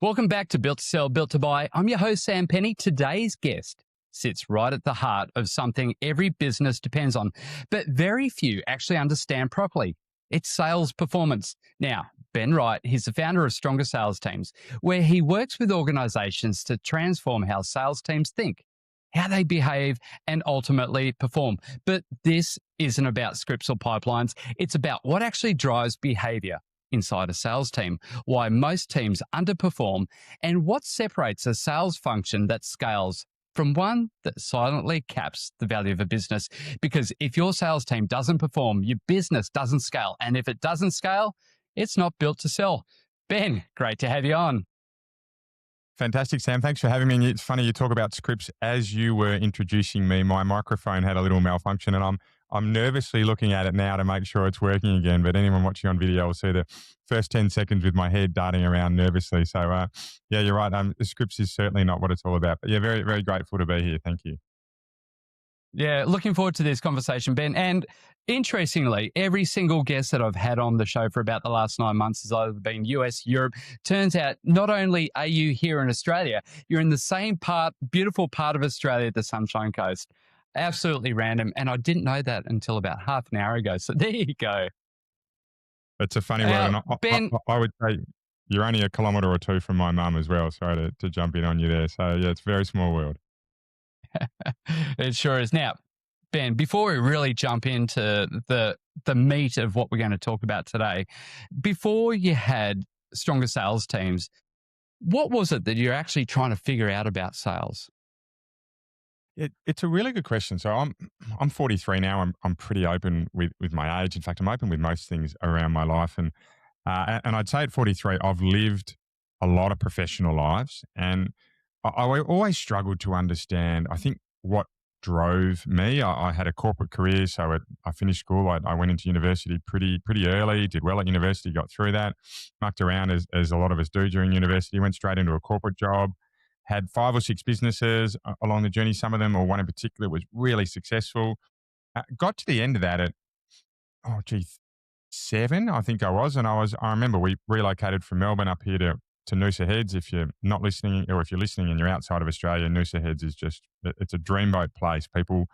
Welcome back to Built to Sell, Built to Buy. I'm your host, Sam Penny. Today's guest sits right at the heart of something every business depends on, but very few actually understand properly. It's sales performance. Now, Ben Wright, he's the founder of Stronger Sales Teams, where he works with organizations to transform how sales teams think, how they behave, and ultimately perform. But this isn't about scripts or pipelines. It's about what actually drives behavior inside a sales team, why most teams underperform, and what separates a sales function that scales from one that silently caps the value of a business. Because if your sales team doesn't perform, your business doesn't scale. And if it doesn't scale, it's not built to sell. Ben, great to have you on. Fantastic, Sam. Thanks for having me. And it's funny you talk about scripts. As you were introducing me, my microphone had a little malfunction, and I'm nervously looking at it now to make sure it's working again. But anyone watching on video will see the first 10 seconds with my head darting around nervously. So yeah, you're right. The scripts is certainly not what it's all about. But yeah, very, very grateful to be here. Thank you. Yeah, looking forward to this conversation, Ben. And interestingly, every single guest that I've had on the show for about the last 9 months has either been US, Europe. Turns out not only are you here in Australia, you're in the same beautiful part of Australia, the Sunshine Coast. Absolutely random. And I didn't know that until about half an hour ago. So there you go. It's a funny word. And Ben, I would say you're only a kilometre or two from my mum as well. Sorry to jump in on you there. So yeah, it's a very small world. It sure is. Now, Ben, before we really jump into the meat of what we're going to talk about today, before you had Stronger Sales Teams, what was it that you're actually trying to figure out about sales? It's a really good question. So I'm 43 now. I'm pretty open with my age. In fact, I'm open with most things around my life. And I'd say at 43, I've lived a lot of professional lives, and I always struggled to understand, I think, what drove me. I had a corporate career, so I finished school. I went into university pretty early, did well at university, got through that, mucked around as a lot of us do during university, went straight into a corporate job, had 5 or 6 businesses along the journey. Some of them, or one in particular, was really successful. Got to the end of that at, 7, I think I was. And I remember we relocated from Melbourne up here to Noosa Heads. If you're not listening, or if you're listening and you're outside of Australia, Noosa Heads is it's a dreamboat place. People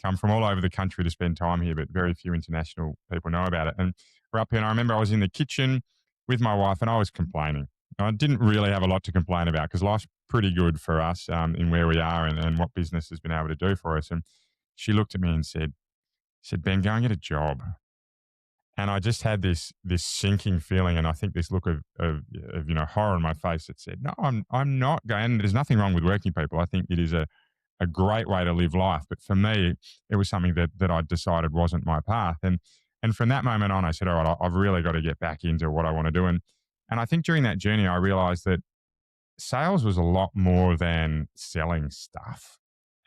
come from all over the country to spend time here, but very few international people know about it. And we're up here, and I remember I was in the kitchen with my wife, and I was complaining. I didn't really have a lot to complain about because life's pretty good for us in where we are and what business has been able to do for us. And she looked at me and said, Ben, go and get a job. And I just had this sinking feeling, and I think this look of horror on my face that said, no, I'm not going. There's nothing wrong with working people. I think it is a great way to live life. But for me, it was something that I decided wasn't my path. And from that moment on, I said, all right, I've really got to get back into what I want to do. And I think during that journey, I realized that sales was a lot more than selling stuff.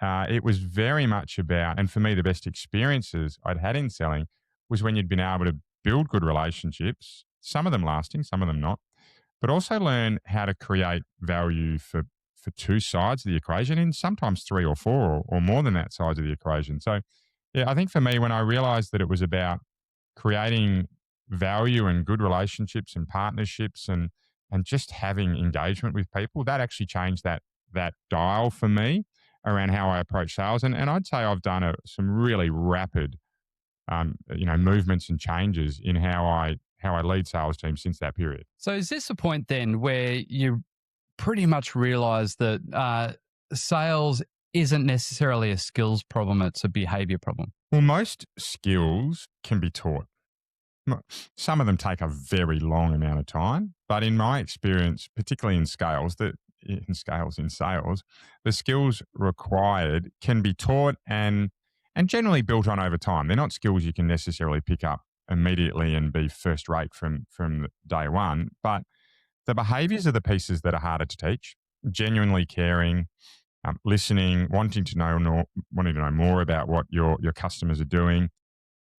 It was very much about, and for me, the best experiences I'd had in selling was when you'd been able to build good relationships, some of them lasting, some of them not, but also learn how to create value for 2 sides of the equation, and sometimes 3 or 4 or more than that sides of the equation. So yeah, I think for me, when I realized that it was about creating value and good relationships and partnerships and just having engagement with people, that actually changed that dial for me around how I approach sales. And I'd say I've done some really rapid movements and changes in how I lead sales teams since that period. So is this a point then where you pretty much realize that sales isn't necessarily a skills problem, it's a behavior problem? Well, most skills can be taught. Some of them take a very long amount of time, but in my experience, particularly in sales, the skills required can be taught and generally built on over time. They're not skills you can necessarily pick up immediately and be first rate from day one, but the behaviors are the pieces that are harder to teach. Genuinely caring, listening, wanting to know more about what your customers are doing.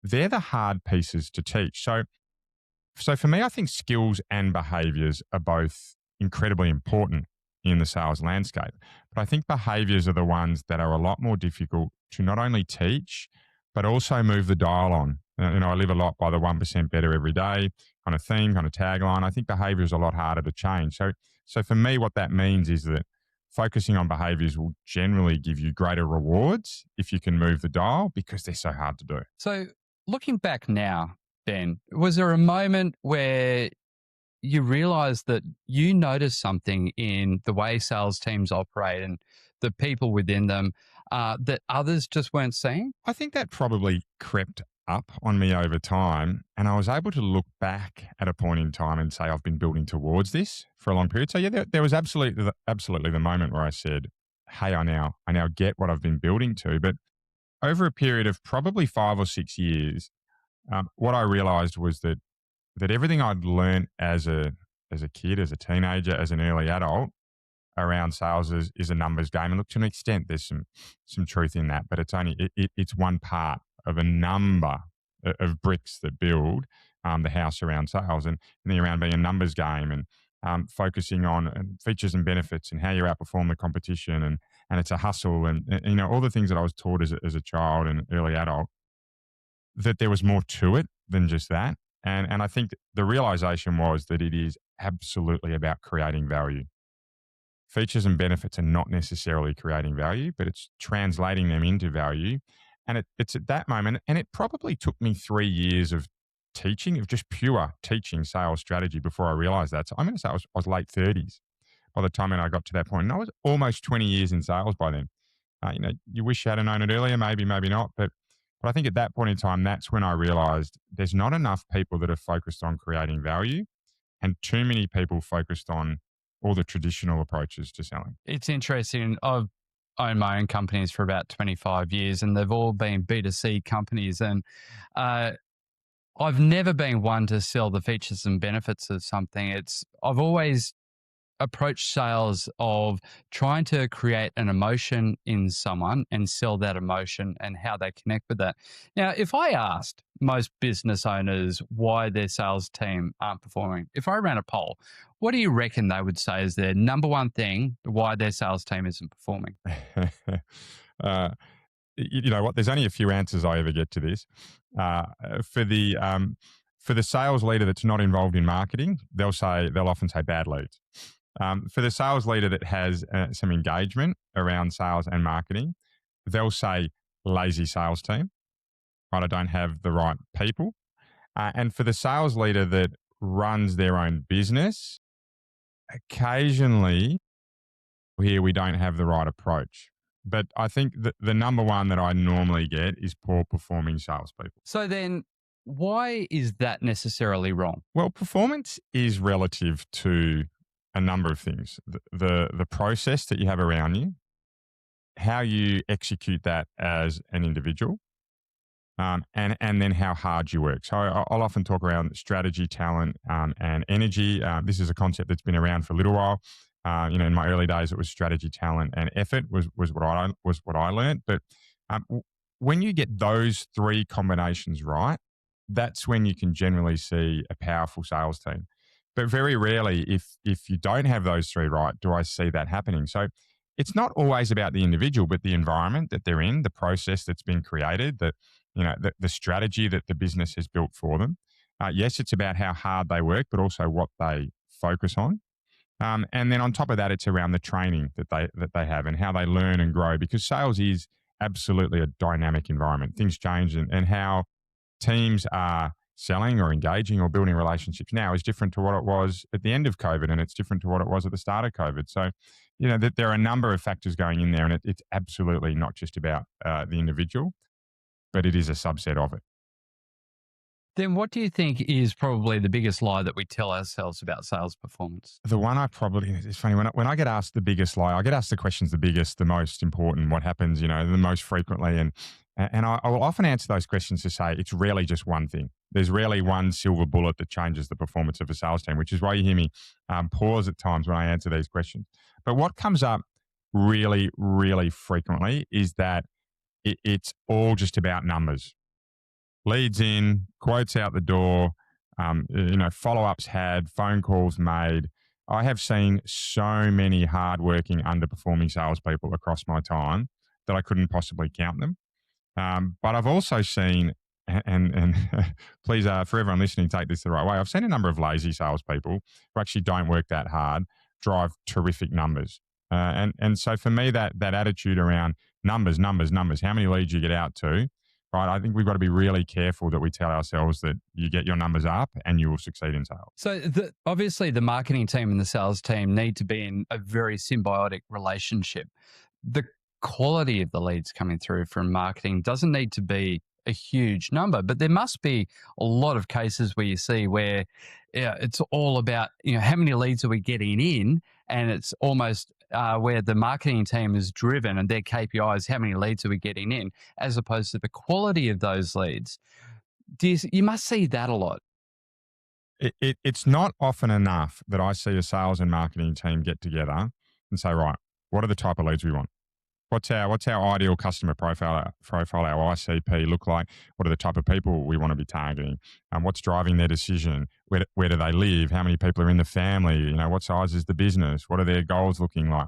They're the hard pieces to teach. So for me, I think skills and behaviors are both incredibly important in the sales landscape. But I think behaviors are the ones that are a lot more difficult to not only teach, but also move the dial on. I live a lot by the 1% better every day kind of theme, kind of tagline. I think behavior is a lot harder to change. So So for me, what that means is that focusing on behaviors will generally give you greater rewards if you can move the dial because they're so hard to do. So, looking back now, Ben, was there a moment where you realized that you noticed something in the way sales teams operate and the people within them that others just weren't seeing? I think that probably crept up on me over time. And I was able to look back at a point in time and say, I've been building towards this for a long period. So yeah, there was absolutely the moment where I said, hey, I now get what I've been building to. But over a period of probably 5 or 6 years, what I realized was that everything I'd learned as a kid, as a teenager, as an early adult around sales is a numbers game. And look, to an extent, there's some truth in that, but it's one part of a number of bricks that build the house around sales, and then around being a numbers game and focusing on features and benefits and how you outperform the competition, and it's a hustle, and all the things that I was taught as a child and early adult, that there was more to it than just that. And I think the realization was that it is absolutely about creating value. Features and benefits are not necessarily creating value, but it's translating them into value. And it's at that moment, and it probably took me 3 years of teaching, of just pure teaching sales strategy before I realized that. So I'm going to say I was late 30s by the time when I got to that point. And I was almost 20 years in sales by then. You wish you had known it earlier, maybe, maybe not. But I think at that point in time, that's when I realized there's not enough people that are focused on creating value and too many people focused on all the traditional approaches to selling. It's interesting. I've owned my own companies for about 25 years and they've all been B2C companies. And uh, I've never been one to sell the features and benefits of something. I've always approach sales of trying to create an emotion in someone and sell that emotion and how they connect with that. Now, if I asked most business owners why their sales team aren't performing, if I ran a poll, what do you reckon they would say is their number one thing why their sales team isn't performing? uh, you know what? There's only a few answers I ever get to this. Uh, for the for the sales leader that's not involved in marketing, they'll often say bad leads. For the sales leader that has some engagement around sales and marketing, they'll say lazy sales team. Right, I don't have the right people. And for the sales leader that runs their own business, occasionally here we don't have the right approach. But I think that the number one that I normally get is poor performing salespeople. So then, why is that necessarily wrong? Well, performance is relative to a number of things. The process that you have around you, how you execute that as an individual, and then how hard you work. So I'll often talk around strategy, talent, and energy. This is a concept that's been around for a little while. In my early days, it was strategy, talent, and effort was what I learned. But when you get those three combinations right, that's when you can generally see a powerful sales team. But very rarely, if you don't have those three right, do I see that happening. So it's not always about the individual, but the environment that they're in, the process that's been created, the strategy that the business has built for them. Yes, it's about how hard they work, but also what they focus on. And then on top of that, it's around the training that they have and how they learn and grow, because sales is absolutely a dynamic environment. Things change, and how teams are selling or engaging or building relationships now is different to what it was at the end of COVID, and it's different to what it was at the start of COVID. So, that there are a number of factors going in there, and it's absolutely not just about the individual, but it is a subset of it. Then what do you think is probably the biggest lie that we tell ourselves about sales performance? The one it's funny when I get asked the biggest lie, I get asked the questions the biggest, the most important, what happens, the most frequently, and I will often answer those questions to say it's rarely just one thing. There's rarely one silver bullet that changes the performance of a sales team, which is why you hear me pause at times when I answer these questions. But what comes up really, really frequently is that it's all just about numbers. Leads in, quotes out the door, follow-ups had, phone calls made. I have seen so many hardworking, underperforming salespeople across my time that I couldn't possibly count them. But I've also seen, and please, for everyone listening, take this the right way. I've seen a number of lazy salespeople who actually don't work that hard, drive terrific numbers. And so for me, that attitude around numbers, numbers, numbers, how many leads you get out to, right? I think we've got to be really careful that we tell ourselves that you get your numbers up and you will succeed in sales. So obviously, the marketing team and the sales team need to be in a very symbiotic relationship. The quality of the leads coming through from marketing doesn't need to be a huge number, but there must be a lot of cases where you see where, yeah, it's all about, how many leads are we getting in, and it's almost where the marketing team is driven and their KPI is how many leads are we getting in, as opposed to the quality of those leads. You must see that a lot. It's not often enough that I see a sales and marketing team get together and say, right, what are the type of leads we want? What's our ideal customer profile, our ICP look like? What are the type of people we want to be targeting? What's driving their decision? Where do they live? How many people are in the family? What size is the business? What are their goals looking like?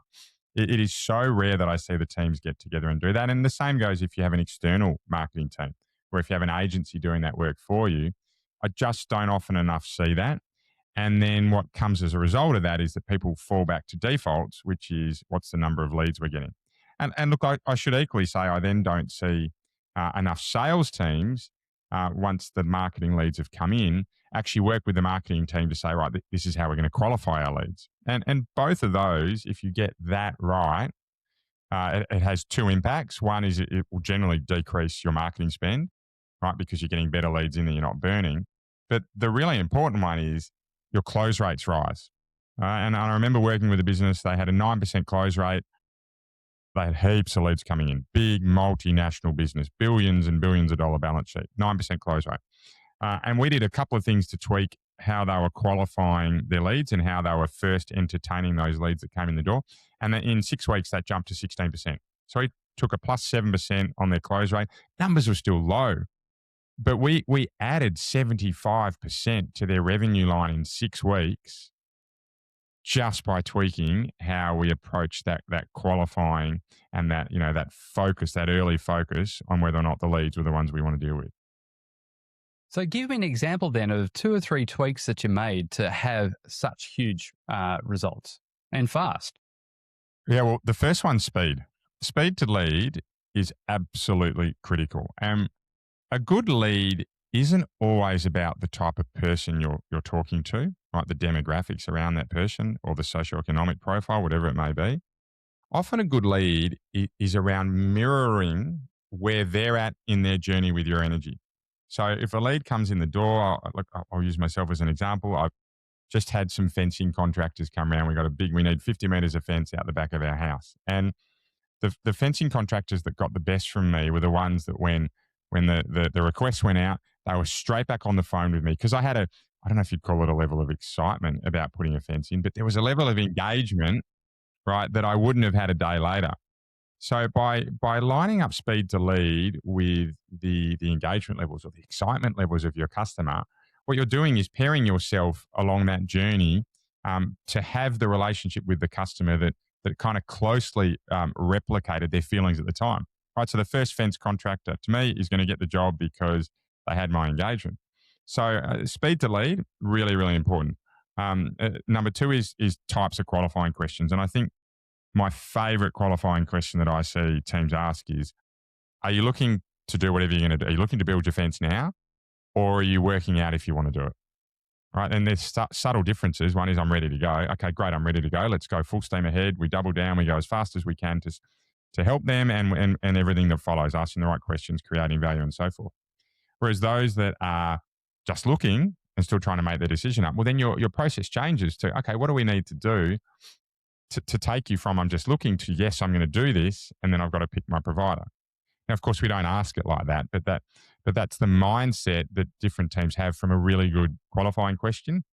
It is so rare that I see the teams get together and do that. And the same goes if you have an external marketing team, or if you have an agency doing that work for you. I just don't often enough see that. And then what comes as a result of that is that people fall back to defaults, which is what's the number of leads we're getting. And look, I should equally say I then don't see enough sales teams, once the marketing leads have come in, actually work with the marketing team to say, right, this is how we're going to qualify our leads. And both of those, if you get that right, it has two impacts. One is it will generally decrease your marketing spend, right, because you're getting better leads in that you're not burning. But the really important one is your close rates rise. And I remember working with a business, they had a 9% close rate. They had heaps of leads coming in, big multinational business, billions and billions of dollar balance sheet, 9% close rate. And we did a couple of things to tweak how they were qualifying their leads and how they were first entertaining those leads that came in the door. And then in 6 weeks, that jumped to 16%. So we took a plus 7% on their close rate. Numbers were still low, but we added 75% to their revenue line in 6 weeks just by tweaking how we approach that qualifying and that focus, that early focus on whether or not the leads were the ones we want to deal with. So give me an example then of 2 or 3 tweaks that you made to have such huge results and fast. Yeah, well, the first one's speed. Speed to lead is absolutely critical. And a good lead isn't always about the type of person you're talking to, right? The demographics around that person or the socioeconomic profile, whatever it may be. Often a good lead is around mirroring where they're at in their journey with your energy. So if a lead comes in the door, I'll use myself as an example. I've just had some fencing contractors come around. We need 50 meters of fence out the back of our house. And the fencing contractors that got the best from me were the ones that when the request went out, they were straight back on the phone with me because I don't know if you'd call it a level of excitement about putting a fence in, but there was a level of engagement, right, that I wouldn't have had a day later. So by lining up speed to lead with the engagement levels or the excitement levels of your customer, what you're doing is pairing yourself along that journey to have the relationship with the customer that kind of closely replicated their feelings at the time. Right, so the first fence contractor to me is going to get the job because they had my engagement. So speed to lead, really, really important. Number 2 is types of qualifying questions. And I think my favorite qualifying question that I see teams ask is, are you looking to do whatever you're going to do? Are you looking to build your fence now, or are you working out if you want to do it? Right, and there's subtle differences. One is I'm ready to go. Okay, great, I'm ready to go. Let's go full steam ahead. We double down. We go as fast as we can to help them and everything that follows, asking the right questions, creating value and so forth. Whereas those that are just looking and still trying to make their decision up, well, then your process changes to, okay, what do we need to do to take you from I'm just looking to, yes, I'm going to do this, and then I've got to pick my provider. Now, of course, we don't ask it like that, but that's the mindset that different teams have from a really good qualifying question.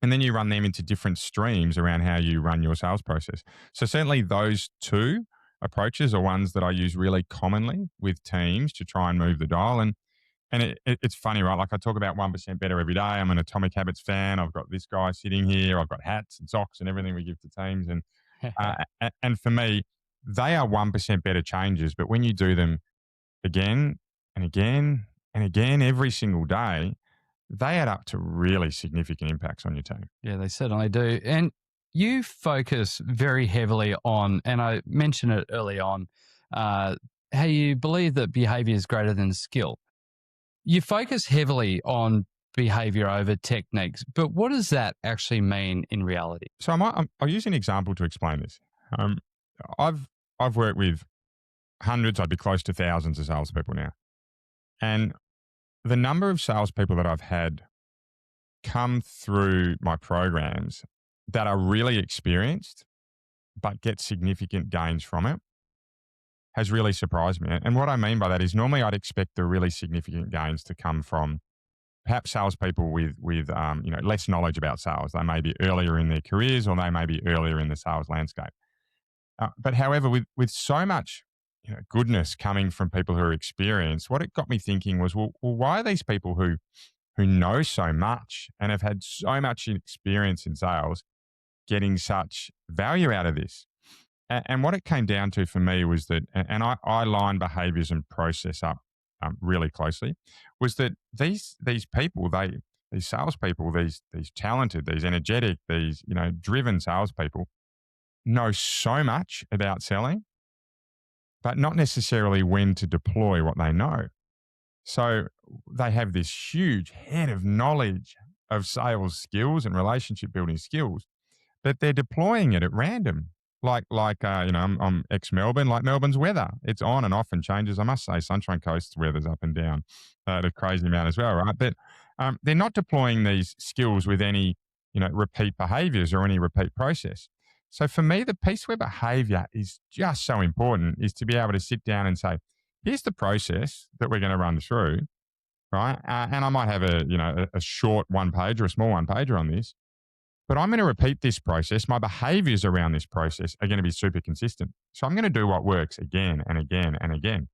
And then you run them into different streams around how you run your sales process. So certainly those 2 approaches are ones that I use really commonly with teams to try and move the dial. And it's funny, right? Like I talk about 1% better every day. I'm an Atomic Habits fan. I've got this guy sitting here. I've got hats and socks and everything we give to teams. And for me, they are 1% better changes. But when you do them again and again and again every single day, they add up to really significant impacts on your team. Yeah, they certainly do. And You focus very heavily on, and I mentioned it early on, uh, how you believe that behavior is greater than skill. You focus heavily on behavior over techniques, but what does that actually mean in reality? So I'll use an example to explain this. Um, I've I've worked with hundreds, I'd be close to thousands of salespeople now, and the number of salespeople that I've had come through my programs that are really experienced but get significant gains from it has really surprised me. And what I mean by that is normally I'd expect the really significant gains to come from perhaps salespeople with less knowledge about sales. They may be earlier in their careers or they may be earlier in the sales landscape. But however, with so much goodness coming from people who are experienced, what it got me thinking was, well, why are these people who know so much and have had so much experience in sales getting such value out of this? And what it came down to for me was that, and I line behaviors and process up really closely, was that these people, these salespeople, these talented, these energetic, these driven salespeople, know so much about selling, but not necessarily when to deploy what they know. So they have this huge head of knowledge of sales skills and relationship building skills, but they're deploying it at random. I'm ex Melbourne, like Melbourne's weather. It's on and off and changes. I must say, Sunshine Coast's weather's up and down at a crazy amount as well, right? But they're not deploying these skills with any, repeat behaviors or any repeat process. So for me, the piece where behavior is just so important is to be able to sit down and say, here's the process that we're going to run through, right? And I might have a short one page or a small one pager on this, but I'm going to repeat this process. My behaviors around this process are going to be super consistent. So I'm going to do what works again and again and again.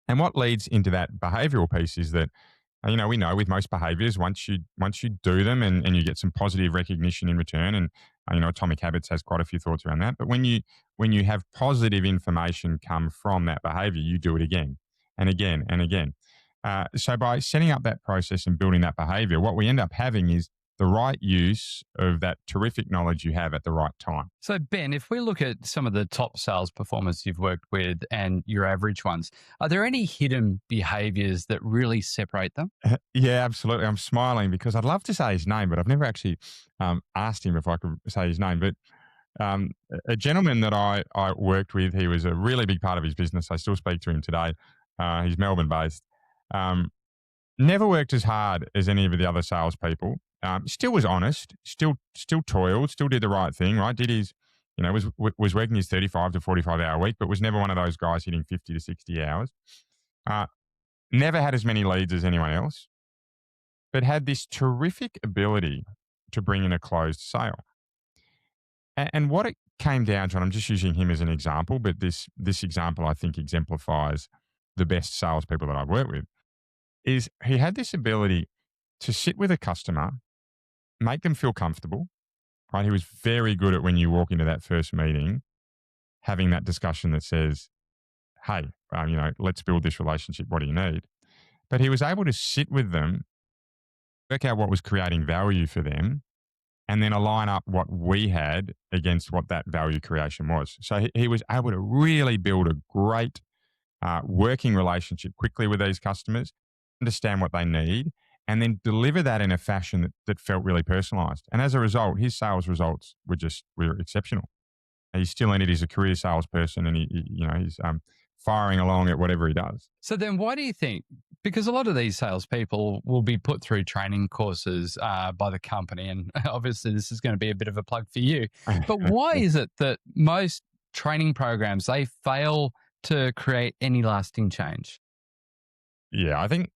And what leads into that behavioral piece is that, we know with most behaviors, once you do them and you get some positive recognition in return, and Atomic Habits has quite a few thoughts around that. But when you have positive information come from that behavior, you do it again and again and again. So by setting up that process and building that behavior, what we end up having is the right use of that terrific knowledge you have at the right time. So, Ben, if we look at some of the top sales performers you've worked with and your average ones, are there any hidden behaviors that really separate them? Yeah, absolutely. I'm smiling because I'd love to say his name, but I've never actually asked him if I could say his name. But a gentleman that I worked with, he was a really big part of his business. I still speak to him today. He's Melbourne based. Never worked as hard as any of the other salespeople. Still was honest. Still toiled. Still did the right thing. Right? Did his, was working his 35 to 45 hour week, but was never one of those guys hitting 50 to 60 hours. Never had as many leads as anyone else, but had this terrific ability to bring in a closed sale. And what it came down to, and I'm just using him as an example, but this example I think exemplifies the best salespeople that I've worked with, is he had this ability to sit with a customer, make them feel comfortable, right? He was very good at when you walk into that first meeting, having that discussion that says, hey, let's build this relationship. What do you need? But he was able to sit with them, work out what was creating value for them, and then align up what we had against what that value creation was. So he was able to really build a great working relationship quickly with these customers, understand what they need, and then deliver that in a fashion that felt really personalized. And as a result, his sales results were exceptional. He's still in it. He's a career salesperson, and he's firing along at whatever he does. So then why do you think, because a lot of these salespeople will be put through training courses by the company, and obviously this is going to be a bit of a plug for you, but why is it that most training programs, they fail to create any lasting change? Yeah, I think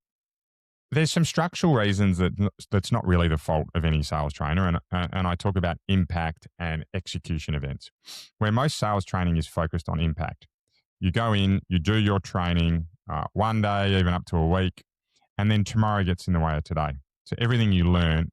there's some structural reasons that's not really the fault of any sales trainer, and I talk about impact and execution events, where most sales training is focused on impact. You go in, you do your training one day, even up to a week, and then tomorrow gets in the way of today. So everything you learn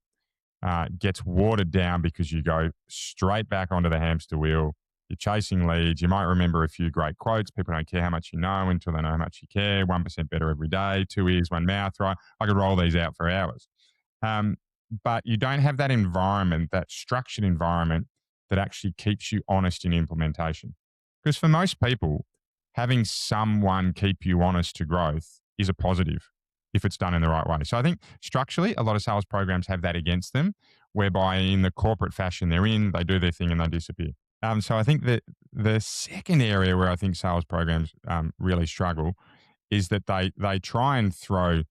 gets watered down because you go straight back onto the hamster wheel. You're chasing leads. You might remember a few great quotes. People don't care how much you know until they know how much you care. 1% better every day. 2 ears, 1 mouth, right? I could roll these out for hours. But you don't have that environment, that structured environment that actually keeps you honest in implementation. Because for most people, having someone keep you honest to growth is a positive if it's done in the right way. So I think structurally, a lot of sales programs have that against them, whereby in the corporate fashion they're in, they do their thing and they disappear. So I think that the second area where I think sales programs really struggle is that they try and throw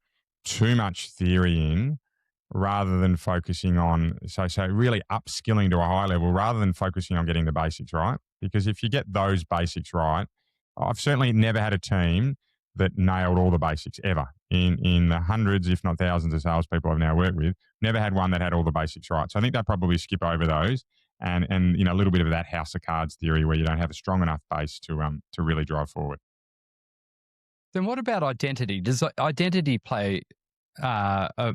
too much theory in rather than focusing on so really upskilling to a high level rather than focusing on getting the basics right. Because if you get those basics right, I've certainly never had a team that nailed all the basics ever in the hundreds, if not thousands, of salespeople I've now worked with. Never had one that had all the basics right. So I think they probably skip over those and a little bit of that house of cards theory where you don't have a strong enough base to really drive forward. Then what about identity? Does identity uh, a,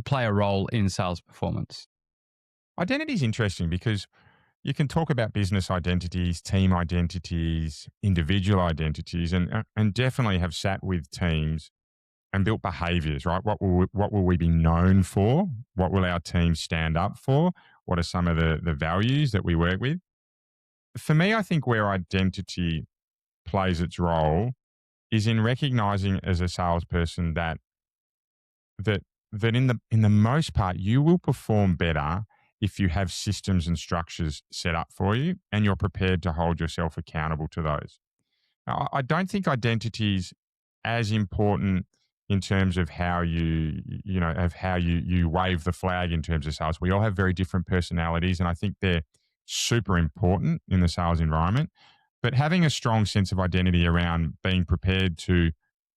play a role in sales performance? Identity is interesting because you can talk about business identities, team identities, individual identities, and definitely have sat with teams and built behaviors, right? What will we be known for? What will our team stand up for? What are some of the values that we work with? For me, I think where identity plays its role is in recognizing as a salesperson that that in the most part you will perform better if you have systems and structures set up for you and you're prepared to hold yourself accountable to those. Now, I don't think identity is as important in terms of how you wave the flag in terms of sales. We all have very different personalities, and I think they're super important in the sales environment. But having a strong sense of identity around being prepared to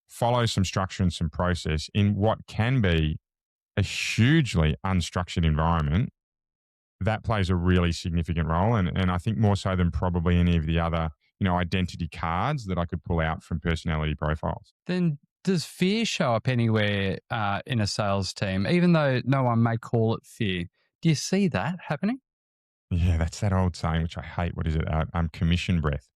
follow some structure and some process in what can be a hugely unstructured environment, that plays a really significant role. And I think more so than probably any of the other, identity cards that I could pull out from personality profiles. Then does fear show up anywhere in a sales team, even though no one may call it fear? Do you see that happening? Yeah, that's that old saying, which I hate. What is it? Commission breath.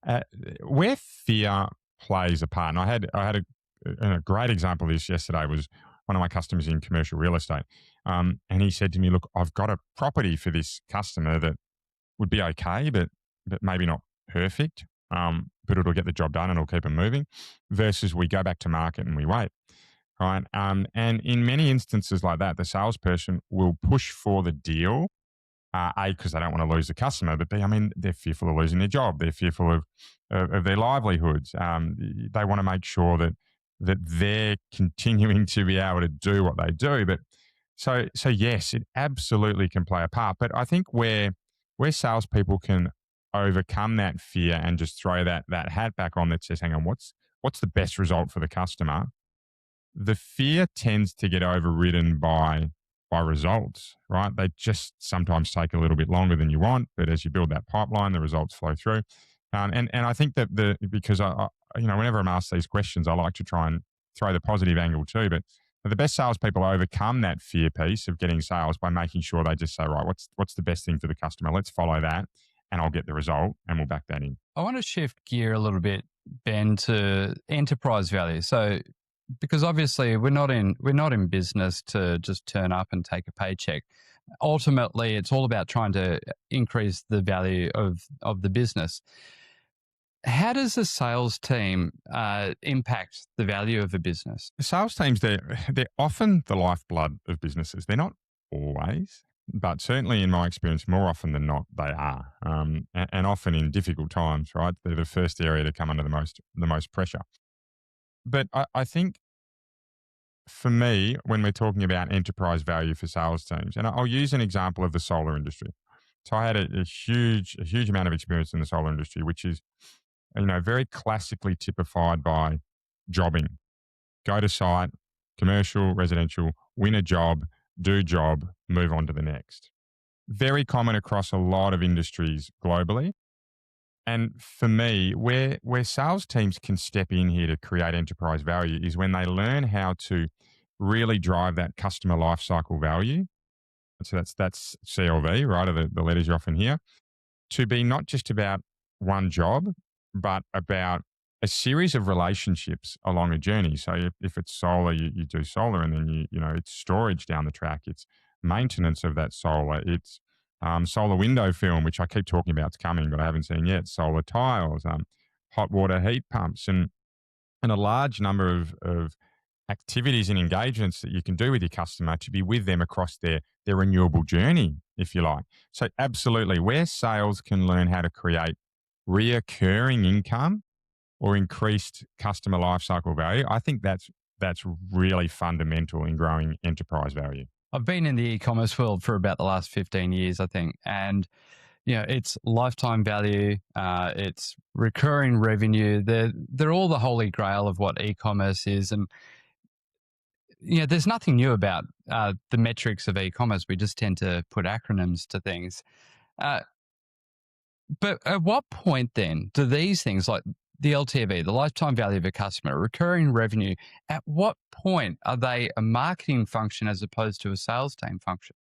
Uh, where fear plays a part, and I had a great example of this yesterday. Was one of my customers in commercial real estate, and he said to me, "Look, I've got a property for this customer that would be okay, but maybe not perfect, but it'll get the job done and it'll keep them moving." Versus we go back to market and we wait, right? And in many instances like that, the salesperson will push for the deal A, because they don't want to lose the customer, but B, I mean, they're fearful of losing their job. They're fearful of their livelihoods. They want to make sure that they're continuing to be able to do what they do. But so yes, it absolutely can play a part. But I think where salespeople can overcome that fear and just throw that hat back on that says, hang on, what's the best result for the customer? The fear tends to get overridden by results, right? They just sometimes take a little bit longer than you want, but as you build that pipeline, the results flow through. And I think that because whenever I'm asked these questions, I like to try and throw the positive angle too. But the best salespeople overcome that fear piece of getting sales by making sure they just say, right, what's the best thing for the customer? Let's follow that, and I'll get the result, and we'll back that in. I want to shift gear a little bit, Ben, to enterprise value. So, because obviously we're not in business to just turn up and take a paycheck. Ultimately, it's all about trying to increase the value of the business. How does a sales team impact the value of a business? The sales teams, they're often the lifeblood of businesses. They're not always, but certainly in my experience, more often than not, they are. And often in difficult times, right? They're the first area to come under the most pressure. But I think for me, when we're talking about enterprise value for sales teams, and I'll use an example of the solar industry. So I had a huge amount of experience in the solar industry, which is, very classically typified by jobbing. Go to site, commercial, residential, win a job, do job, move on to the next. Very common across a lot of industries globally. And for me, where sales teams can step in here to create enterprise value is when they learn how to really drive that customer lifecycle value. So that's CLV, right? Are the letters you often hear, to be not just about one job, but about a series of relationships along a journey. So if it's solar, you do solar, and then it's storage down the track, it's maintenance of that solar, it's solar window film, which I keep talking about, it's coming, but I haven't seen yet. Solar tiles, hot water heat pumps, and a large number of activities and engagements that you can do with your customer to be with them across their renewable journey, if you like. So absolutely, where sales can learn how to create reoccurring income or increased customer lifecycle value, I think that's really fundamental in growing enterprise value. I've been in the e-commerce world for about the last 15 years, I think. And, it's lifetime value, it's recurring revenue. They're all the holy grail of what e-commerce is. And, there's nothing new about the metrics of e-commerce. We just tend to put acronyms to things. Uh, but at what point then do these things like the LTV, the lifetime value of a customer, recurring revenue, at what point are they a marketing function as opposed to a sales team function?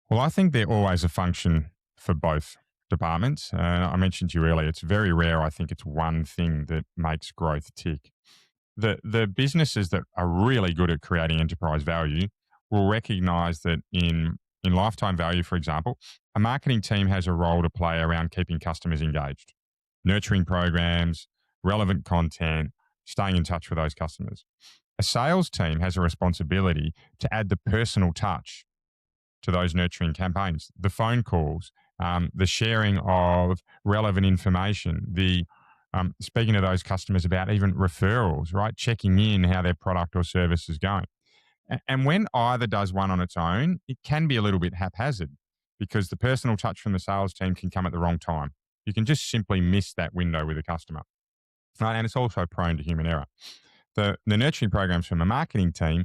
Well, I think they're always a function for both departments. I mentioned to you earlier, it's very rare. I think it's one thing that makes growth tick. The businesses that are really good at creating enterprise value will recognize that in lifetime value, for example, a marketing team has a role to play around keeping customers engaged, nurturing programs, relevant content, staying in touch with those customers. A sales team has a responsibility to add the personal touch to those nurturing campaigns, the phone calls, the sharing of relevant information, the speaking to those customers about even referrals, right? Checking in how their product or service is going. And when either does one on its own, it can be a little bit haphazard because the personal touch from the sales team can come at the wrong time. You can just simply miss that window with a customer. Right? And it's also prone to human error. The nurturing programs from a marketing team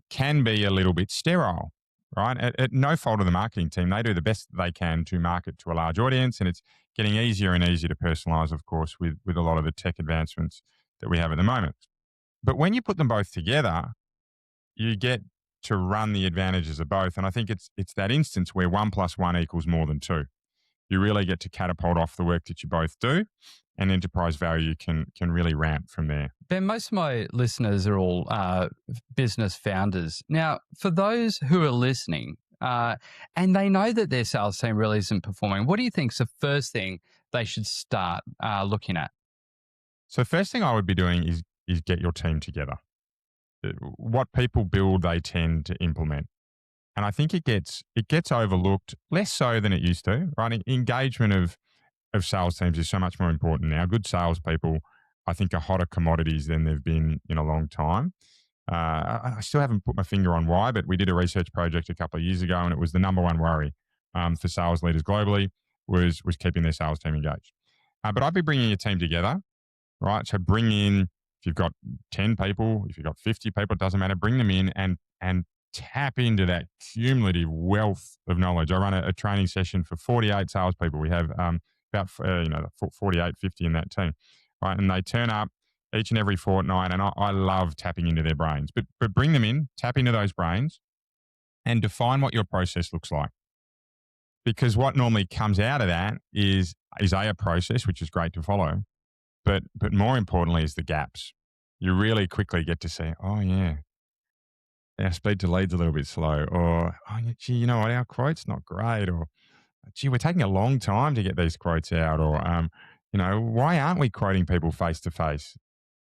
can be a little bit sterile, right? At no fault of the marketing team, they do the best they can to market to a large audience, and it's getting easier and easier to personalize, of course, with a lot of the tech advancements that we have at the moment. But when you put them both together, you get to run the advantages of both. And I think it's that instance where 1 + 1 equals more than 2. You really get to catapult off the work that you both do, and enterprise value can really ramp from there. Ben, most of my listeners are all business founders. Now, for those who are listening and they know that their sales team really isn't performing, what do you think is the first thing they should start looking at? So first thing I would be doing is get your team together. What people build, they tend to implement. And I think it gets overlooked less so than it used to, right? Engagement of sales teams is so much more important now. Good salespeople, I think, are hotter commodities than they've been in a long time. I still haven't put my finger on why, but we did a research project a couple of years ago, and it was the number one worry for sales leaders globally was keeping their sales team engaged. But I'd be bringing your team together, right? So bring in, if you've got 10 people, if you've got 50 people, it doesn't matter. Bring them in and tap into that cumulative wealth of knowledge. I run a training session for 48 salespeople. We have about 48, 50 in that team, right? And they turn up each and every fortnight, and I love tapping into their brains. But bring them in, tap into those brains, and define what your process looks like. Because what normally comes out of that is a process, which is great to follow, but more importantly is the gaps. You really quickly get to say, oh yeah, our speed to lead's a little bit slow, or oh gee, you know what, our quote's not great, or gee, we're taking a long time to get these quotes out, or why aren't we quoting people face to face?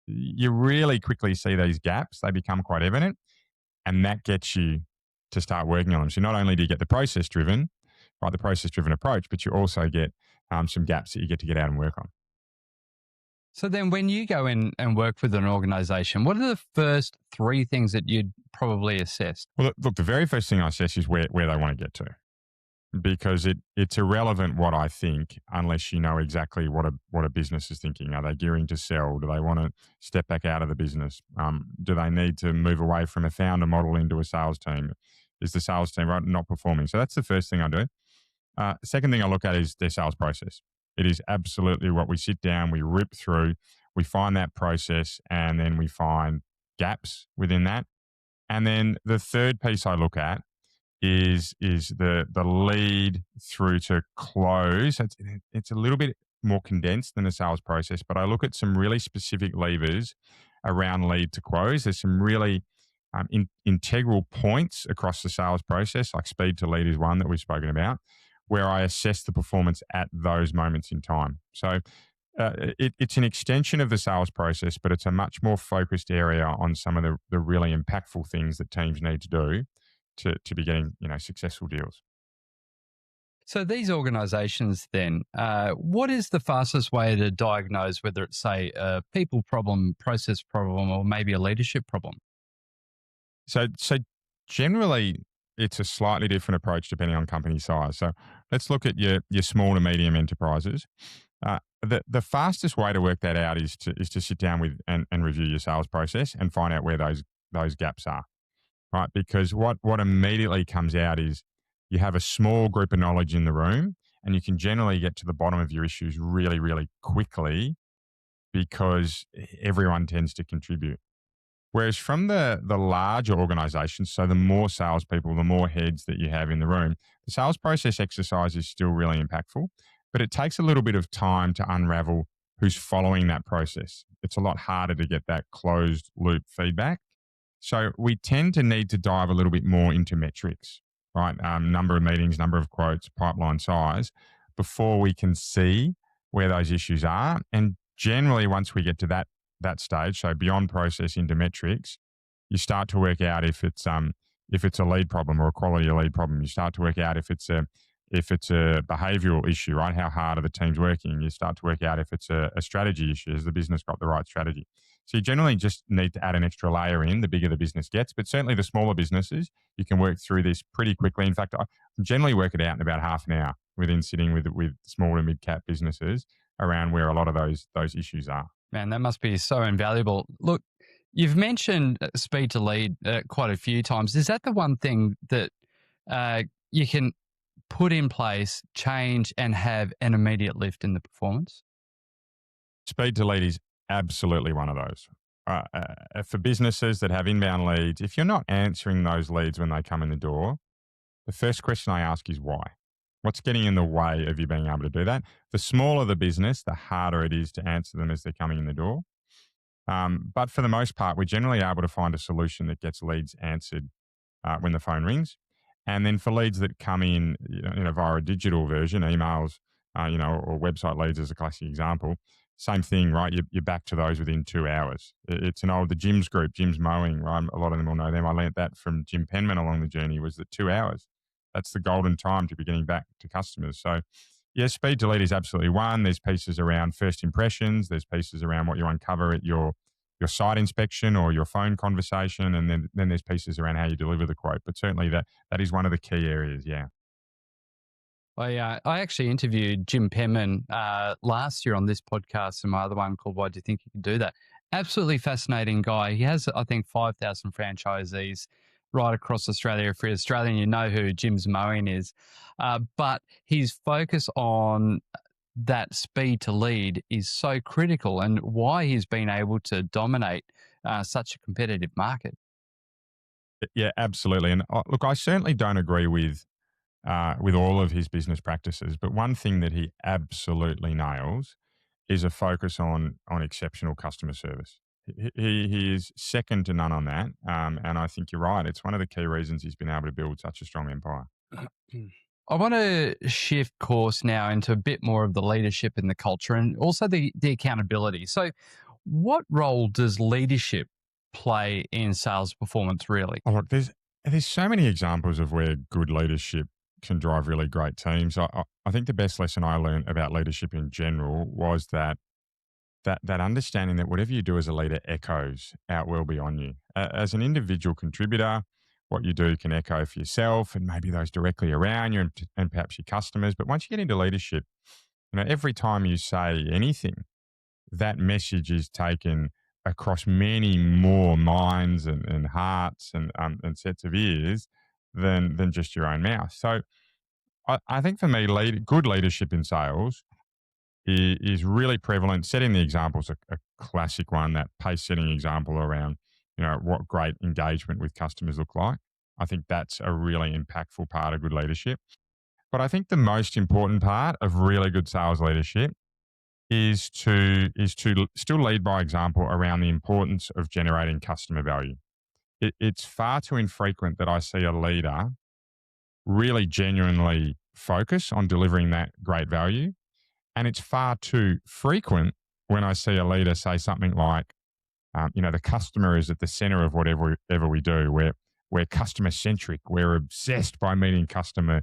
You really quickly see these gaps; they become quite evident, and that gets you to start working on them. So not only do you get the process driven, right, the process driven approach, but you also get some gaps that you get to get out and work on. So then when you go in and work with an organization, what are the first three things that you'd probably assess? Well, look, the very first thing I assess is where they want to get to, because it's irrelevant what I think unless you know exactly what a business is thinking. Are they gearing to sell? Do they want to step back out of the business? Do they need to move away from a founder model into a sales team? Is the sales team not performing? So that's the first thing I do. Second thing I look at is their sales process. It is absolutely what we sit down, we rip through, we find that process, and then we find gaps within that. And then the third piece I look at is the lead through to close. It's a little bit more condensed than the sales process, but I look at some really specific levers around lead to close. There's some really integral points across the sales process, like speed to lead is one that we've spoken about, where I assess the performance at those moments in time. So it's an extension of the sales process, but it's a much more focused area on some of the really impactful things that teams need to do to be getting successful deals. So these organizations then, what is the fastest way to diagnose whether it's, say, a people problem, process problem, or maybe a leadership problem? So generally, it's a slightly different approach depending on company size. So let's look at your small to medium enterprises. The fastest way to work that out is to sit down with and review your sales process and find out where those gaps are, right? Because what immediately comes out is you have a small group of knowledge in the room, and you can generally get to the bottom of your issues really, really quickly because everyone tends to contribute. Whereas from the larger organizations, so the more salespeople, the more heads that you have in the room, the sales process exercise is still really impactful, but it takes a little bit of time to unravel who's following that process. It's a lot harder to get that closed loop feedback. So we tend to need to dive a little bit more into metrics, right? Number of meetings, number of quotes, pipeline size, before we can see where those issues are. And generally, once we get to that stage, so beyond process into metrics, you start to work out if it's a lead problem or a quality of lead problem. You start to work out if it's a behavioral issue, right? How hard are the teams working? You start to work out if it's a strategy issue. Has the business got the right strategy? So you generally just need to add an extra layer in the bigger the business gets. But certainly the smaller businesses, you can work through this pretty quickly. In fact, I generally work it out in about half an hour within sitting with small and mid cap businesses around where a lot of those issues are. Man, that must be so invaluable. Look, you've mentioned speed to lead quite a few times. Is that the one thing that you can put in place, change, and have an immediate lift in the performance? Speed to lead is absolutely one of those. For businesses that have inbound leads, if you're not answering those leads when they come in the door, the first question I ask is why? What's getting in the way of you being able to do that? The smaller the business, the harder it is to answer them as they're coming in the door. But for the most part, we're generally able to find a solution that gets leads answered when the phone rings. And then for leads that come in, via a digital version, emails, or website leads as a classic example, same thing, right? You're back to those within 2 hours. It's the Jim's group, Jim's Mowing, right? A lot of them will know them. I learnt that from Jim Penman along the journey, was that 2 hours. That's the golden time to be getting back to customers. So yeah, speed to lead is absolutely one. There's pieces around first impressions. There's pieces around what you uncover at your site inspection or your phone conversation. And then there's pieces around how you deliver the quote. But certainly that is one of the key areas, yeah. I actually interviewed Jim Penman last year on this podcast and my other one called Why Do You Think You Can Do That? Absolutely fascinating guy. He has, I think, 5,000 franchisees right across Australia. If you're Australian, you know who Jim's Mowing is. But his focus on that speed to lead is so critical, and why he's been able to dominate such a competitive market. Yeah, absolutely. And look, I certainly don't agree with all of his business practices, but one thing that he absolutely nails is a focus on exceptional customer service. He is second to none on that, and I think you're right. It's one of the key reasons he's been able to build such a strong empire. I want to shift course now into a bit more of the leadership and the culture, and also the accountability. So, what role does leadership play in sales performance, really? Oh, look, there's so many examples of where good leadership can drive really great teams. I think the best lesson I learned about leadership in general was that understanding that whatever you do as a leader echoes out well beyond you. As an individual contributor, what you do can echo for yourself and maybe those directly around you and perhaps your customers. But once you get into leadership, every time you say anything, that message is taken across many more minds and hearts and sets of ears than just your own mouth. So I think for me, good leadership in sales is really prevalent. Setting the example is a classic one, that pace-setting example around what great engagement with customers look like. I think that's a really impactful part of good leadership. But I think the most important part of really good sales leadership is to still lead by example around the importance of generating customer value. it's far too infrequent that I see a leader really genuinely focus on delivering that great value. And it's far too frequent when I see a leader say something like, the customer is at the center of whatever ever we do. We're customer centric. We're obsessed by meeting customer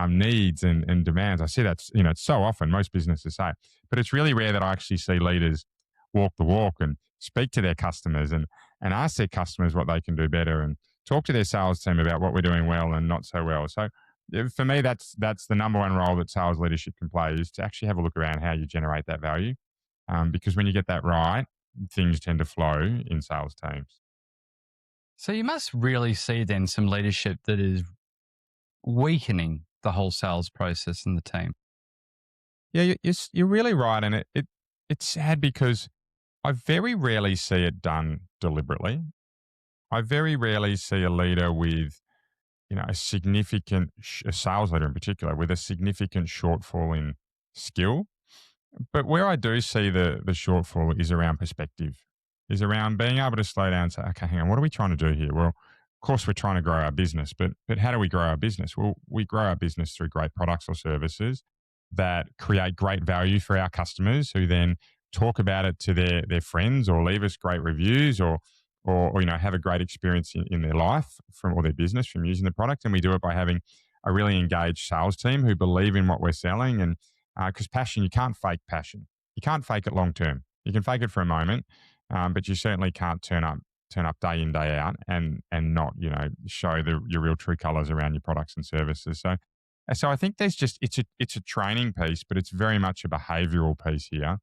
needs and demands. I see that's it's so often most businesses say, but it's really rare that I actually see leaders walk the walk and speak to their customers and ask their customers what they can do better and talk to their sales team about what we're doing well and not so well. So for me, that's the number one role that sales leadership can play is to actually have a look around how you generate that value. Because when you get that right, things tend to flow in sales teams. So you must really see then some leadership that is weakening the whole sales process in the team. Yeah, you're really right, and it's sad because I very rarely see it done deliberately. I very rarely see a leader with a significant a sales leader in particular with a significant shortfall in skill. But where I do see the shortfall is around perspective, is around being able to slow down and say, okay, hang on, what are we trying to do here? Well, of course we're trying to grow our business, but how do we grow our business? Well, we grow our business through great products or services that create great value for our customers who then talk about it to their friends or leave us great reviews or have a great experience in their life from or their business from using the product. And we do it by having a really engaged sales team who believe in what we're selling. And because passion, you can't fake passion. You can't fake it long term. You can fake it for a moment, but you certainly can't turn up day in day out and not show your real true colors around your products and services. So I think there's just it's a training piece, but it's very much a behavioral piece here.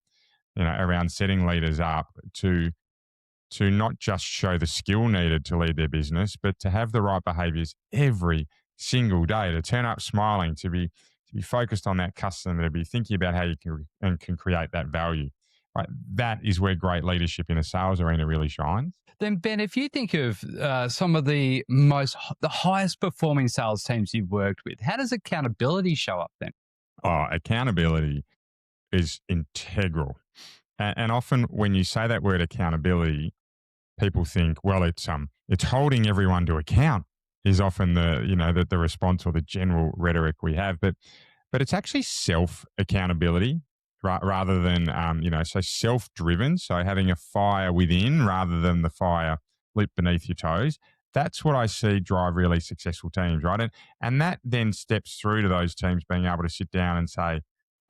Around setting leaders up to not just show the skill needed to lead their business, but to have the right behaviors every single day, to turn up smiling, to be focused on that customer, to be thinking about how you can create that value. Right? That is where great leadership in a sales arena really shines. Then, Ben, if you think of some of the highest performing sales teams you've worked with, how does accountability show up then? Oh, accountability is integral. And often when you say that word accountability, people think, well, it's holding everyone to account is often the response or the general rhetoric we have, but it's actually self accountability rather than so self driven. So having a fire within rather than the fire lit beneath your toes. That's what I see drive really successful teams, right? And that then steps through to those teams being able to sit down and say,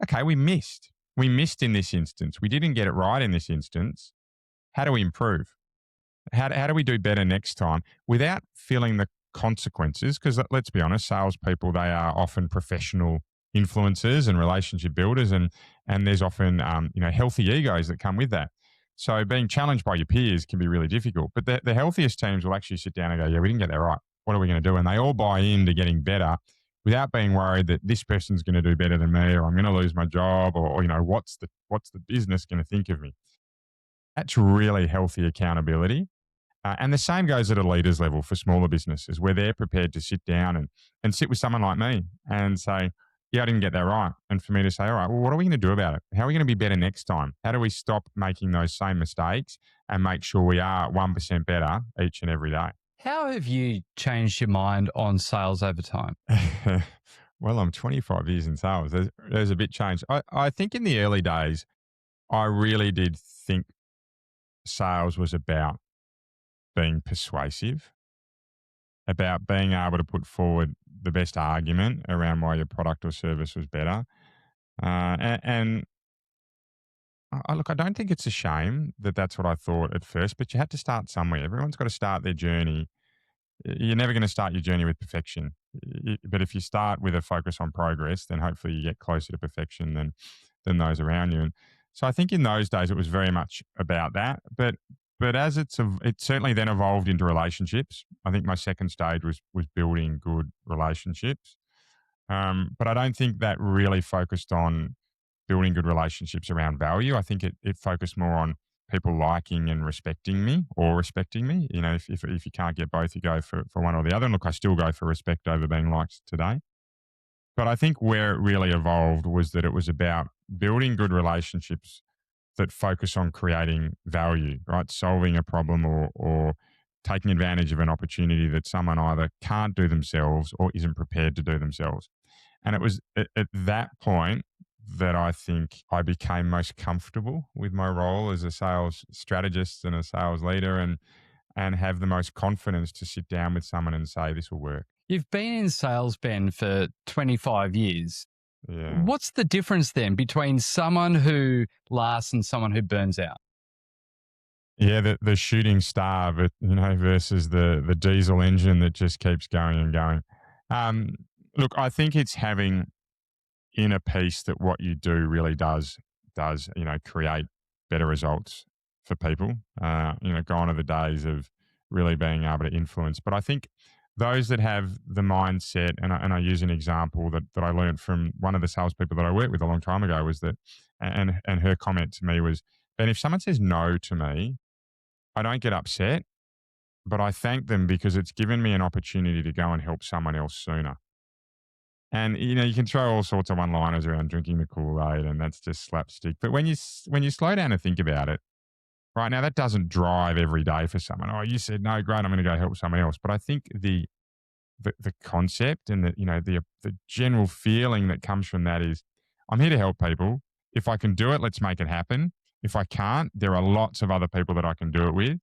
okay, we missed. We missed in this instance. We didn't get it right in this instance. How do we improve? How do we do better next time without feeling the consequences? Because let's be honest, salespeople, they are often professional influencers and relationship builders, and there's often healthy egos that come with that. So being challenged by your peers can be really difficult. But the healthiest teams will actually sit down and go, yeah, we didn't get that right. What are we going to do? And they all buy into getting better without being worried that this person's going to do better than me, or I'm going to lose my job, or what's the business going to think of me? That's really healthy accountability. And the same goes at a leader's level for smaller businesses where they're prepared to sit down and sit with someone like me and say, yeah, I didn't get that right. And for me to say, all right, well, what are we going to do about it? How are we going to be better next time? How do we stop making those same mistakes and make sure we are 1% better each and every day? How have you changed your mind on sales over time? Well, I'm 25 years in sales. There's a bit changed. I think in the early days, I really did think sales was about being persuasive, about being able to put forward the best argument around why your product or service was better. And look, I don't think it's a shame that that's what I thought at first, but you had to start somewhere. Everyone's got to start their journey. You're never going to start your journey with perfection. But if you start with a focus on progress, then hopefully you get closer to perfection than those around you. And so I think in those days it was very much about that. But as it certainly then evolved into relationships. I think my second stage was building good relationships. But I don't think that really focused on building good relationships around value. I think it focused more on people liking and respecting me or respecting me. If you can't get both, you go for one or the other. And look, I still go for respect over being liked today. But I think where it really evolved was that it was about building good relationships that focus on creating value, right? Solving a problem or taking advantage of an opportunity that someone either can't do themselves or isn't prepared to do themselves. And it was at that point that I think I became most comfortable with my role as a sales strategist and a sales leader, and have the most confidence to sit down with someone and say, this will work. You've been in sales, Ben, for 25 years. Yeah. What's the difference then between someone who lasts and someone who burns out? Yeah, the shooting star, but versus the diesel engine that just keeps going and going. Um, Look, I think it's having inner peace that what you do really does create better results for people. Gone are the days of really being able to influence. But I think those that have the mindset, and I use an example that I learned from one of the salespeople that I worked with a long time ago, was that, and her comment to me was, Ben, if someone says no to me, I don't get upset, but I thank them because it's given me an opportunity to go and help someone else sooner. And you can throw all sorts of one-liners around drinking the Kool-Aid, and that's just slapstick. But when you slow down and think about it, right now that doesn't drive every day for someone. Oh, you said no, great, I'm going to go help someone else. But I think the concept and the general feeling that comes from that is, I'm here to help people. If I can do it, let's make it happen. If I can't, there are lots of other people that I can do it with.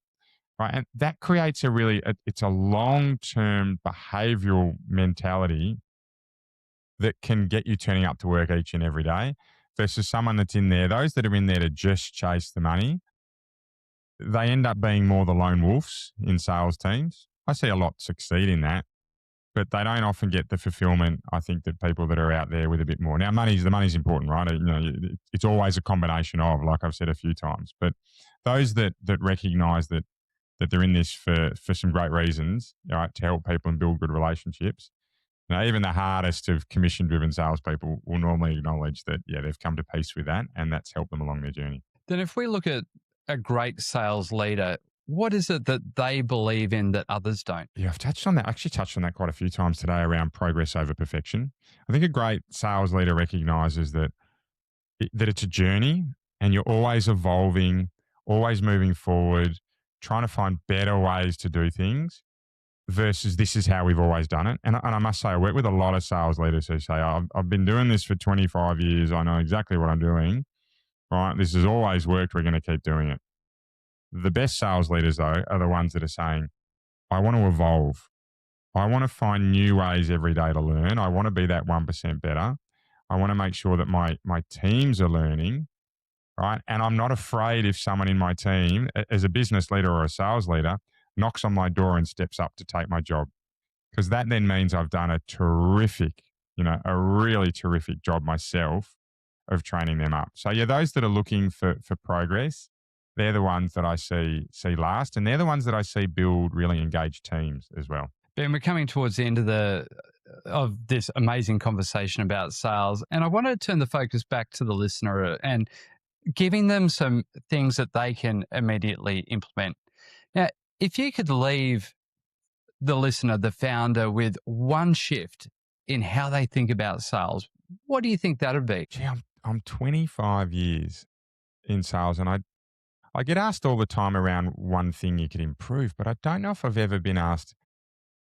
Right. And that creates it's a long-term behavioral mentality that can get you turning up to work each and every day, versus someone that's in there, those that are in there to just chase the money, they end up being more the lone wolves in sales teams. I see a lot succeed in that, but they don't often get the fulfillment, I think, that people that are out there with a bit more. Now, the money's important, right? It's always a combination of, like I've said a few times, but those that recognize that they're in this for some great reasons, right, to help people and build good relationships. Even the hardest of commission-driven salespeople will normally acknowledge that, yeah, they've come to peace with that, and that's helped them along their journey. Then if we look at a great sales leader, what is it that they believe in that others don't? Yeah, I've touched on that. I actually touched on that quite a few times today around progress over perfection. I think a great sales leader recognizes that it's a journey, and you're always evolving, always moving forward, trying to find better ways to do things, versus this is how we've always done it. And I must say, I work with a lot of sales leaders who say, I've been doing this for 25 years. I know exactly what I'm doing. Right. This has always worked. We're going to keep doing it. The best sales leaders, though, are the ones that are saying, I want to evolve. I want to find new ways every day to learn. I want to be that 1% better. I want to make sure that my teams are learning. Right. And I'm not afraid if someone in my team, as a business leader or a sales leader, knocks on my door and steps up to take my job, because that then means I've done a really terrific job myself of training them up. So yeah, those that are looking for progress, they're the ones that I see last, and they're the ones that I see build really engaged teams as well. Ben, we're coming towards the end of this amazing conversation about sales, and I want to turn the focus back to the listener and giving them some things that they can immediately implement. Now, if you could leave the listener, the founder, with one shift in how they think about sales, what do you think that would be? Gee, I'm 25 years in sales, and I get asked all the time around one thing you could improve, but I don't know if I've ever been asked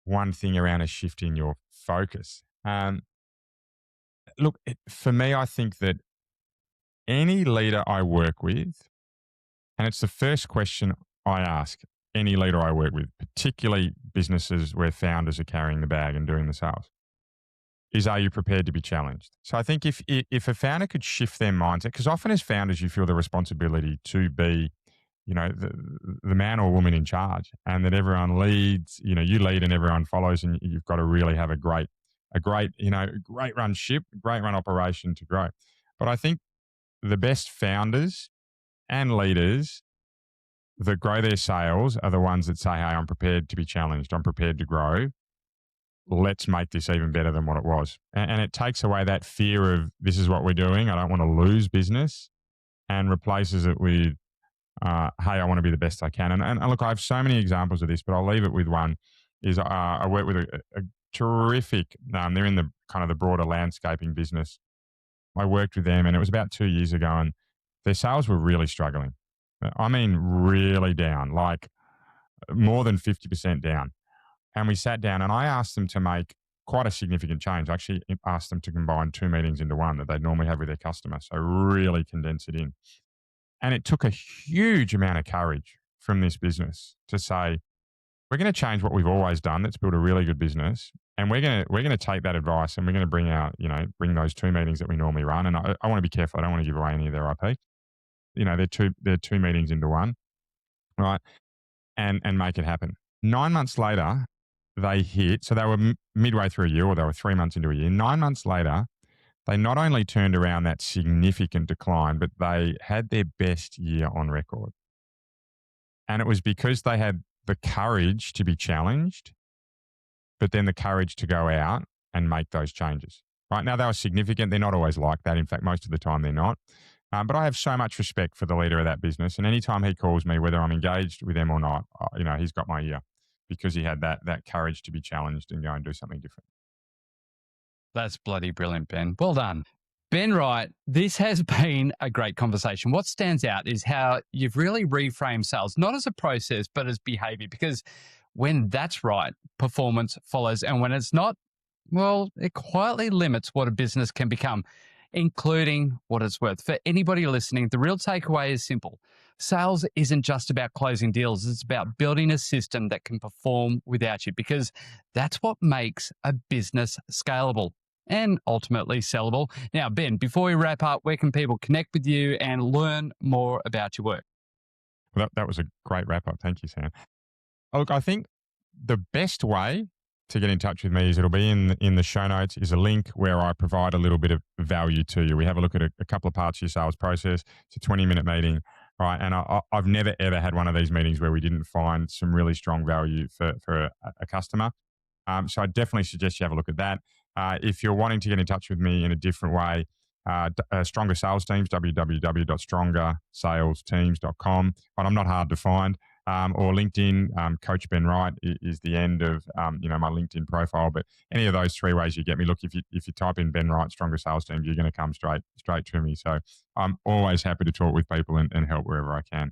one thing around a shift in your focus. Look, for me, I think that any leader I work with, and it's the first question I ask any leader I work with, particularly businesses where founders are carrying the bag and doing the sales, is, are you prepared to be challenged? So I think if a founder could shift their mindset, because often as founders you feel the responsibility to be, the man or woman in charge, and that everyone leads, you lead and everyone follows, and you've got to really have a great great run ship, great run operation to grow. But I think the best founders and leaders that grow their sales are the ones that say, hey, I'm prepared to be challenged. I'm prepared to grow. Let's make this even better than what it was. And it takes away that fear of, this is what we're doing, I don't want to lose business, and replaces it with, hey, I want to be the best I can. And look, I have so many examples of this, but I'll leave it with one. Is I work with a terrific, they're in the kind of the broader landscaping business. I worked with them, and it was about 2 years ago, and their sales were really struggling. I mean, really down. Like, more than 50% down. And we sat down and I asked them to make quite a significant change. I actually asked them to combine 2 meetings into one that they'd normally have with their customer. So really condense it in. And it took a huge amount of courage from this business to say, we're going to change what we've always done. That's built a really good business. And we're going to take that advice and we're going to bring those 2 meetings that we normally run. And I want to be careful. I don't want to give away any of their IP. They're two meetings into one, right? And make it happen. 9 months later, they hit. So they were midway through a year, or they were 3 months into a year. 9 months later, they not only turned around that significant decline, but they had their best year on record. And it was because they had the courage to be challenged, but then the courage to go out and make those changes. Right now, they were significant. They're not always like that. In fact, most of the time they're not. But I have so much respect for the leader of that business. And anytime he calls me, whether I'm engaged with them or not, he's got my ear because he had that courage to be challenged and go and do something different. That's bloody brilliant, Ben. Well done. Ben Wright, this has been a great conversation. What stands out is how you've really reframed sales, not as a process, but as behavior, because when that's right, performance follows. And when it's not, well, it quietly limits what a business can become, including what it's worth. For anybody listening, the real takeaway is simple. Sales isn't just about closing deals. It's about building a system that can perform without you, because that's what makes a business scalable and ultimately sellable. Now, Ben, before we wrap up, where can people connect with you and learn more about your work? Well, that was a great wrap up. Thank you, Sam. Look, I think the best way to get in touch with me is it'll be in the show notes, is a link where I provide a little bit of value to you. We have a look at a couple of parts of your sales process. It's a 20-minute meeting, right? And I've never, ever had one of these meetings where we didn't find some really strong value for a customer. So I definitely suggest you have a look at that. If you're wanting to get in touch with me in a different way, Stronger Sales Teams, www.strongersalesteams.com. But I'm not hard to find. Or LinkedIn, Coach Ben Wright is the end of my LinkedIn profile. But any of those 3 ways you get me. Look, if you type in Ben Wright, Stronger Sales Teams, you're going to come straight to me. So I'm always happy to talk with people and help wherever I can.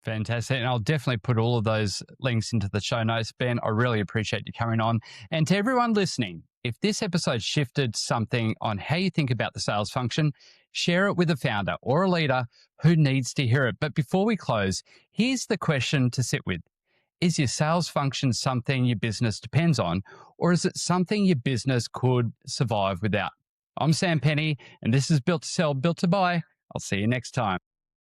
Fantastic. And I'll definitely put all of those links into the show notes. Ben, I really appreciate you coming on. And to everyone listening, if this episode shifted something on how you think about the sales function, share it with a founder or a leader who needs to hear it. But before we close, here's the question to sit with. Is your sales function something your business depends on, or is it something your business could survive without? I'm Sam Penny, and this is Built to Sell, Built to Buy. I'll see you next time.